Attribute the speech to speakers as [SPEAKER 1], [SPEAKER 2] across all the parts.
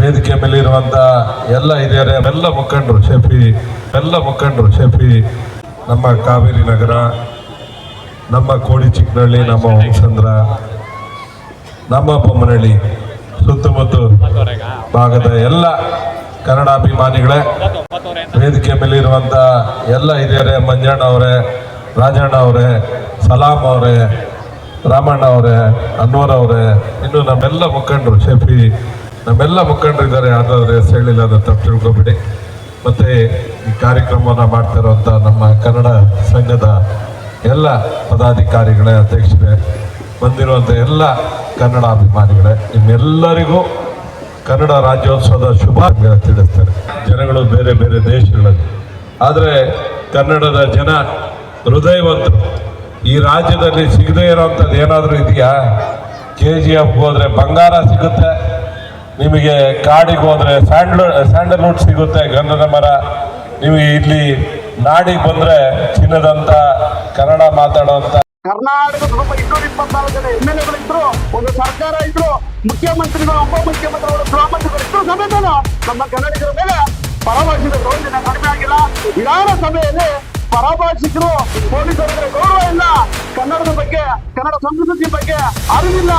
[SPEAKER 1] ವೇದಿಕೆ ಮೇಲೆ ಇರುವಂತ ಎಲ್ಲ ಹಿರಿಯರೇ, ಎಲ್ಲ ಮುಖಂಡರು ಶಫಿ, ನಮ್ಮ ಕಾವೇರಿ ನಗರ, ನಮ್ಮ ಕೋಡಿ ಚಿಕ್ಕನಹಳ್ಳಿ, ನಮ್ಮ ಹೊಂಸಂದ್ರ, ನಮ್ಮ ಬೊಮ್ಮನಹಳ್ಳಿ ಸುತ್ತಮುತ್ತ ಭಾಗದ ಎಲ್ಲ ಕನ್ನಡಾಭಿಮಾನಿಗಳೇ, ವೇದಿಕೆ ಮೇಲೆ ಇರುವಂತ ಎಲ್ಲ ಹಿರಿಯರೇ, ಮಂಜಣ್ಣ ಅವರೇ, ರಾಜಣ್ಣ ಅವರೇ, ಸಲಾಂ ಅವರೇ, ರಾಮಣ್ಣ ಅವರೇ, ಅನ್ವರ್ ಅವರೇ, ಇನ್ನು ನಮ್ಮೆಲ್ಲ ಮುಖಂಡರು ಶಫಿ, ನಮ್ಮೆಲ್ಲ ಮುಖಂಡರು ಇದ್ದಾರೆ. ಯಾರಾದ್ರೆ ಹೆಸರು ಹೇಳಿಲ್ಲ ಅದನ್ನ ತಪ್ಪು ತಿಳ್ಕೊಬೇಡಿ. ಮತ್ತೆ ಈ ಕಾರ್ಯಕ್ರಮವನ್ನು ಮಾಡ್ತಾ ಇರುವಂತ ನಮ್ಮ ಕನ್ನಡ ಸಂಘದ ಎಲ್ಲ ಪದಾಧಿಕಾರಿಗಳೇ, ಅಧ್ಯಕ್ಷರೇ, ಬಂದಿರುವಂಥ ಎಲ್ಲ ಕನ್ನಡ ಅಭಿಮಾನಿಗಳೇ, ನಿಮ್ಮೆಲ್ಲರಿಗೂ ಕನ್ನಡ ರಾಜ್ಯೋತ್ಸವದ ಶುಭಾಶಯ ತಿಳಿಸ್ತಾರೆ. ಜನಗಳು ಬೇರೆ ಬೇರೆ ದೇಶಗಳಲ್ಲಿ, ಆದರೆ ಕನ್ನಡದ ಜನ ಹೃದಯವಂತರು. ಈ ರಾಜ್ಯದಲ್ಲಿ ಸಿಗದೇ ಇರೋವಂಥದ್ದು ಏನಾದರೂ ಇದೆಯಾ? KGF ಹೋದ್ರೆ ಬಂಗಾರ ಸಿಗುತ್ತೆ, ನಿಮಗೆ ಕಾಡಿಗೆ ಹೋದ್ರೆ ಸ್ಯಾಂಡಲ್ವುಡ್ ಸಿಗುತ್ತೆ, ಗಂಧದ ಮರ. ನಿಮಗೆ ಇಲ್ಲಿ ನಾಡಿಗೆ ಬಂದ್ರೆ ಚಿನ್ನದಂತ ಕನ್ನಡ ಮಾತಾಡುವಂತ
[SPEAKER 2] ಕರ್ನಾಟಕದ 224 ಜನ MLA ಇದ್ರು, ಒಂದು ಸರ್ಕಾರ ಇದ್ರು, ಮುಖ್ಯಮಂತ್ರಿಗಳು, ಉಪಮುಖ್ಯಮಂತ್ರಿಗಳು, ಗೃಹಮಂತ್ರಿಗಳು ಇದ್ರು ಸಮೇತ ನಮ್ಮ ಕನ್ನಡಿಗರ ಮೇಲೆ ಪರಭಾಷಿಕರ ದೌರ್ಜನ್ಯ ಕಡಿಮೆ ಆಗಿಲ್ಲ. ವಿಧಾನಸಭೆಯಲ್ಲಿ ಪರಭಾಷಿಕರು ಪೊಲೀಸರಿಗೆ ಗೌರವ ಇಲ್ಲ, ಕನ್ನಡದ ಬಗ್ಗೆ, ಕನ್ನಡ ಸಂಸ್ಕೃತಿ ಬಗ್ಗೆ ಅರಿವಿಲ್ಲ.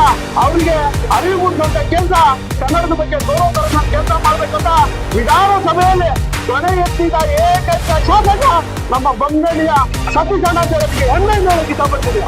[SPEAKER 2] ಅವರಿಗೆ ಅರಿವು ಮೂಡಿಸುವಂತ ಕೆಲಸ, ಕನ್ನಡದ ಬಗ್ಗೆ ಗೌರವ ತರುವಂತ ಕೆಲಸ ಮಾಡ್ಬೇಕಂತ ವಿಧಾನಸಭೆಯಲ್ಲಿ ಧ್ವನಿ ಎತ್ತಿದ ಏಕೈಕ ಶಾಸಕ ನಮ್ಮ ಬಂಗಡಿಯ ಸತೀಶ್ ಅಣ್ಣಾಚಾರ್ಯರಿಗೆ ಹೆಮ್ಮೆ ಹೇಳಕ್ಕೆ ಇಷ್ಟಪಡ್ತೀವಿ.